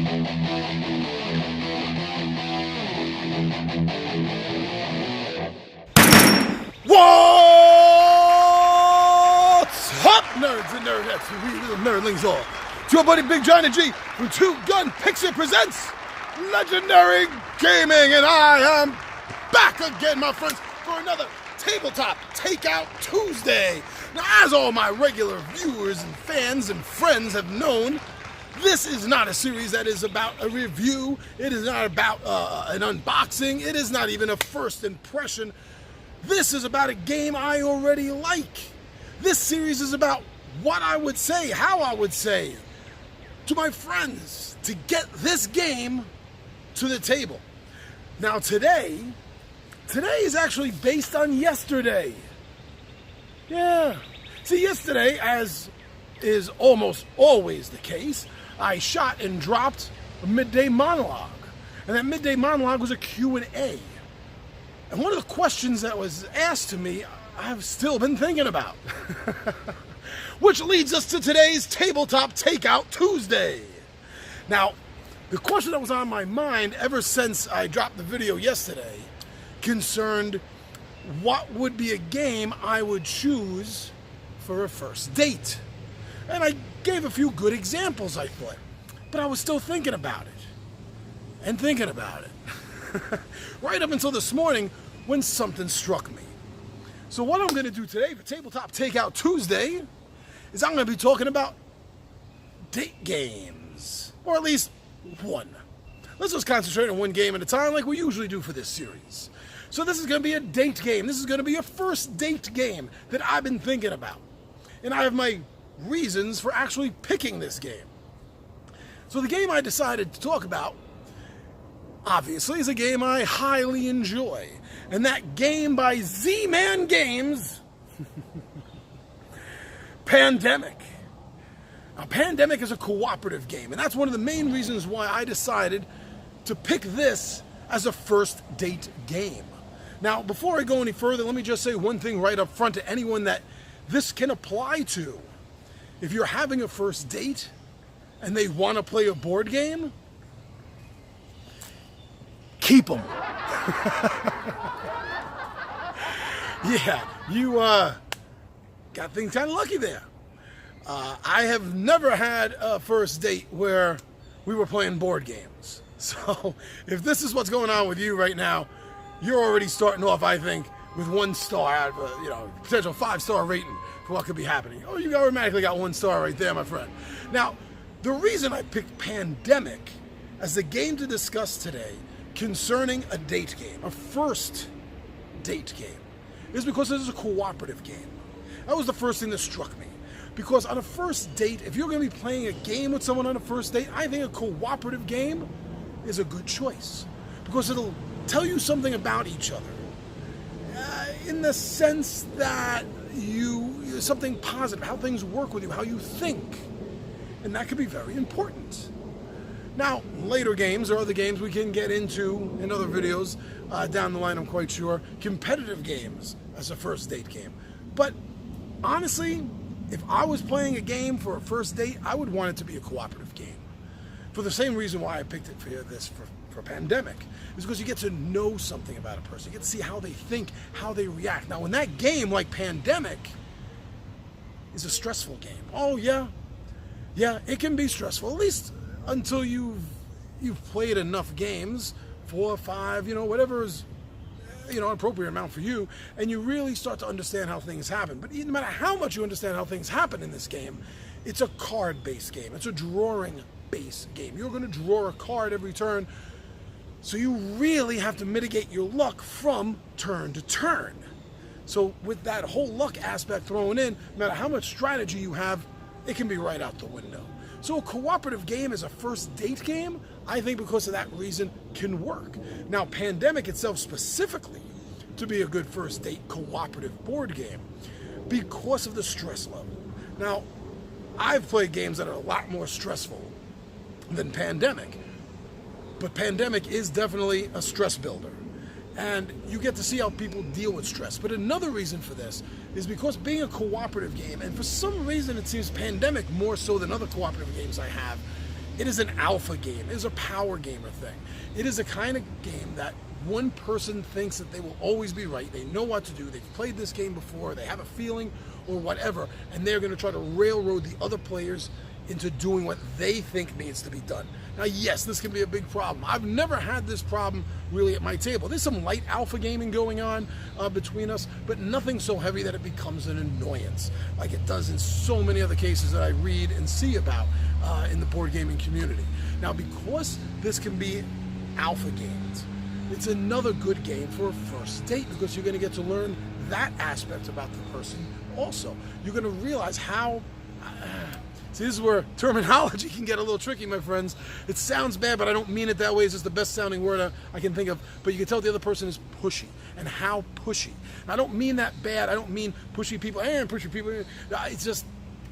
What's up, nerds and nerdettes, we little nerdlings all? It's your buddy Big John and G from Two Gun Pixie presents Legendary Gaming, and I am back again, my friends, for another Tabletop Takeout Tuesday. Now, as all my regular viewers and fans and friends have known, this is not a series that is about a review. It is not about an unboxing. It is not even a first impression. This is about a game I already like. This series is about what I would say, how I would say to my friends to get this game to the table. Now today is actually based on yesterday. Yeah. See, yesterday, as is almost always the case, I shot and dropped a Midday Monologue. And that Midday Monologue was a Q&A. And one of the questions that was asked to me, I've still been thinking about. Which leads us to today's Tabletop Takeout Tuesday. Now, the question that was on my mind ever since I dropped the video yesterday concerned what would be a game I would choose for a first date. And I gave a few good examples, I thought. But I was still thinking about it. And thinking about it. Right up until this morning when something struck me. So what I'm going to do today for Tabletop Takeout Tuesday is I'm going to be talking about date games. Or at least one. Let's just concentrate on one game at a time like we usually do for this series. So this is going to be a date game. This is going to be a first date game that I've been thinking about. And I have my reasons for actually picking this game. So the game I decided to talk about, obviously, is a game I highly enjoy. And that game by Z-Man Games, Pandemic. Now, Pandemic is a cooperative game, and that's one of the main reasons why I decided to pick this as a first date game. Now, before I go any further, let me just say one thing right up front to anyone that this can apply to. If you're having a first date and they want to play a board game, keep them. Yeah, you got things kind of lucky there. I have never had a first date where we were playing board games. So if this is what's going on with you right now, you're already starting off, I think, with 1 star out of a potential 5-star rating for what could be happening. Oh, you automatically got 1 star right there, my friend. Now, the reason I picked Pandemic as the game to discuss today concerning a date game, a first date game, is because it is a cooperative game. That was the first thing that struck me. Because on a first date, if you're going to be playing a game with someone on a first date, I think a cooperative game is a good choice. Because it'll tell you something about each other. In the sense that something positive, how things work with you, how you think. And that could be very important. Now, later games, or other games we can get into in other videos down the line, I'm quite sure, competitive games as a first date game. But honestly, if I was playing a game for a first date, I would want it to be a cooperative game. For the same reason why I picked it for Pandemic, is because you get to know something about a person. You get to see how they think, how they react. Now, in that game, like Pandemic, is a stressful game. Oh, yeah, it can be stressful, at least until you've played enough games, 4 or 5, whatever is an appropriate amount for you, and you really start to understand how things happen. But no matter how much you understand how things happen in this game, it's a card-based game. It's a drawing-based game. You're going to draw a card every turn, so you really have to mitigate your luck from turn to turn. So with that whole luck aspect thrown in, no matter how much strategy you have, it can be right out the window. So a cooperative game as a first date game, I think because of that reason, can work. Now, Pandemic itself specifically to be a good first date cooperative board game because of the stress level. Now, I've played games that are a lot more stressful than Pandemic, but Pandemic is definitely a stress builder. And you get to see how people deal with stress. But another reason for this is because being a cooperative game, and for some reason it seems Pandemic more so than other cooperative games I have, It is an alpha game. It is a power gamer thing. It is a kind of game that one person thinks that they will always be right. They know what to do. They've played this game before. They have a feeling or whatever, and they're going to try to railroad the other players into doing what they think needs to be done. Now, yes, this can be a big problem. I've never had this problem really at my table. There's some light alpha gaming going on between us, but nothing so heavy that it becomes an annoyance, like it does in so many other cases that I read and see about in the board gaming community. Now, because this can be alpha games, it's another good game for a first date, because you're going to get to learn that aspect about the person also. You're going to realize how... See, this is where terminology can get a little tricky, my friends. It sounds bad, but I don't mean it that way. It's just the best sounding word I can think of. But you can tell the other person is pushy, and how pushy. And I don't mean that bad. I don't mean pushy people. Pushy people. It's just,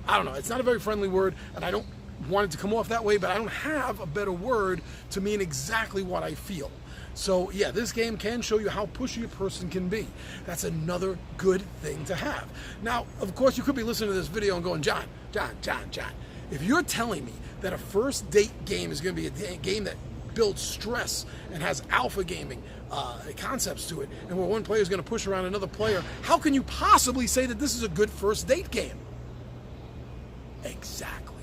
I don't know. It's not a very friendly word, and I don't want it to come off that way, but I don't have a better word to mean exactly what I feel. So yeah, this game can show you how pushy a person can be. That's another good thing to have. Now, of course, you could be listening to this video and going, John, if you're telling me that a first date game is going to be a game that builds stress and has alpha gaming concepts to it, and where one player is going to push around another player, how can you possibly say that this is a good first date game? Exactly.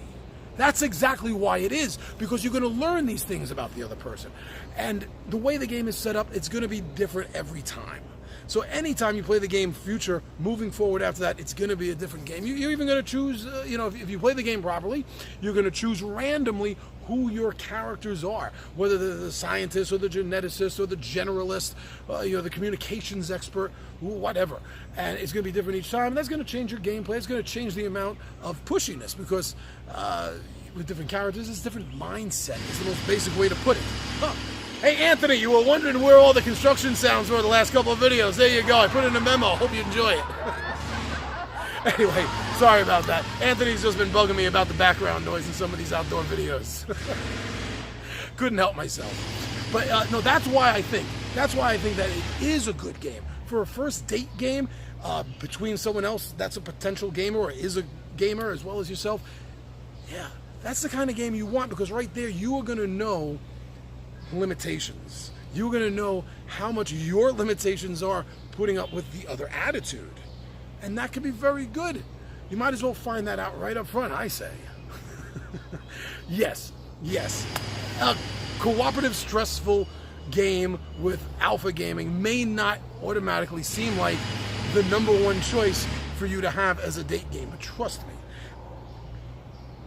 That's exactly why it is, because you're going to learn these things about the other person. And the way the game is set up, it's going to be different every time. So anytime you play the game future, moving forward after that, it's going to be a different game. You're even going to choose, if you play the game properly, you're going to choose randomly who your characters are, whether they're the scientist or the geneticist or the generalist, the communications expert, whatever. And it's going to be different each time. And that's going to change your gameplay. It's going to change the amount of pushiness, because with different characters, it's a different mindset. It's the most basic way to put it. Huh. Hey, Anthony, you were wondering where all the construction sounds were the last couple of videos. There you go. I put in a memo. Hope you enjoy it. Anyway, sorry about that. Anthony's just been bugging me about the background noise in some of these outdoor videos. Couldn't help myself. But no, that's why I think that it is a good game. For a first date game between someone else that's a potential gamer or is a gamer as well as yourself, yeah, that's the kind of game you want, because right there you are going to know limitations. You're going to know how much your limitations are putting up with the other attitude. And that can be very good. You might as well find that out right up front, I say. Yes. A cooperative, stressful game with alpha gaming may not automatically seem like the #1 choice for you to have as a date game, but trust me,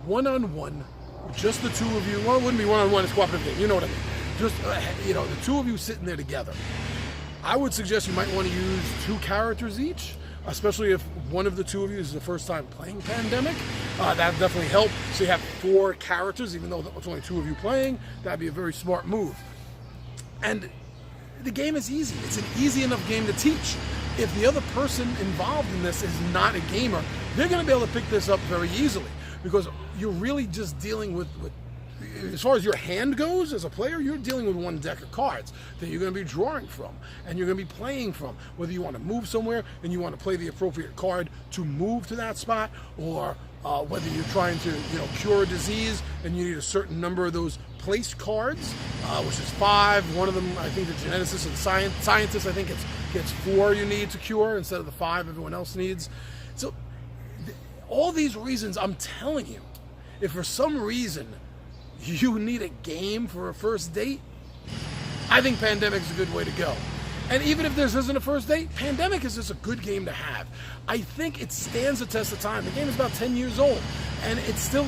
one-on-one, just the two of you, well, it wouldn't be one-on-one, it's cooperative game, you know what I mean. Just, the two of you sitting there together. I would suggest you might want to use 2 characters each, especially if one of the two of you is the first time playing Pandemic. That definitely help. So you have 4 characters, even though it's only 2 of you playing. That'd be a very smart move. And the game is easy. It's an easy enough game to teach. If the other person involved in this is not a gamer, they're going to be able to pick this up very easily, because you're really just dealing with as far as your hand goes as a player, you're dealing with one deck of cards that you're going to be drawing from and you're going to be playing from. Whether you want to move somewhere and you want to play the appropriate card to move to that spot, or whether you're trying to cure a disease and you need a certain number of those placed cards, which is 5. One of them, I think the geneticist or the scientist, I think gets 4 you need to cure instead of the 5 everyone else needs. So all these reasons, I'm telling you, if for some reason you need a game for a first date, I think Pandemic is a good way to go. And even if this isn't a first date, Pandemic is just a good game to have. I think it stands the test of time. The game is about 10 years old, and it's still,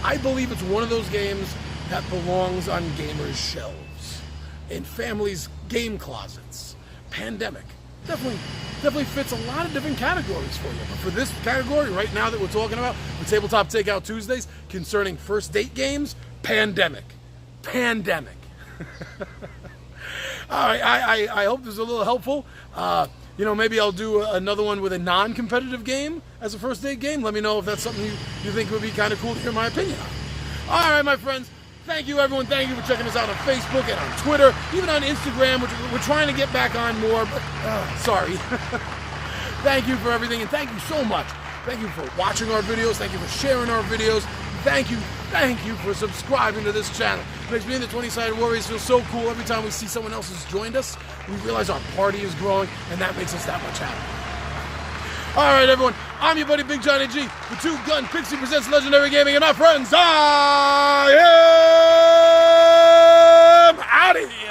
I believe it's one of those games that belongs on gamers' shelves, in families' game closets. Pandemic definitely fits a lot of different categories for you. But for this category right now that we're talking about, the Tabletop Takeout Tuesdays, concerning first date games, Pandemic. All right, I hope this is a little helpful. Maybe I'll do another one with a non-competitive game as a first date game. Let me know if that's something you think would be kind of cool to hear my opinion on. All right, my friends. Thank you, everyone. Thank you for checking us out on Facebook and on Twitter, even on Instagram, which we're trying to get back on more, but sorry. Thank you for everything, and thank you so much. Thank you for watching our videos. Thank you for sharing our videos. Thank you Thank you for subscribing to this channel. Makes me and the 20-sided warriors feel so cool every time we see someone else has joined us. We realize our party is growing, and that makes us that much happier. All right, everyone. I'm your buddy Big Johnny G. The Two Gun Pixie presents Legendary Gaming, and my friends, I am out of here.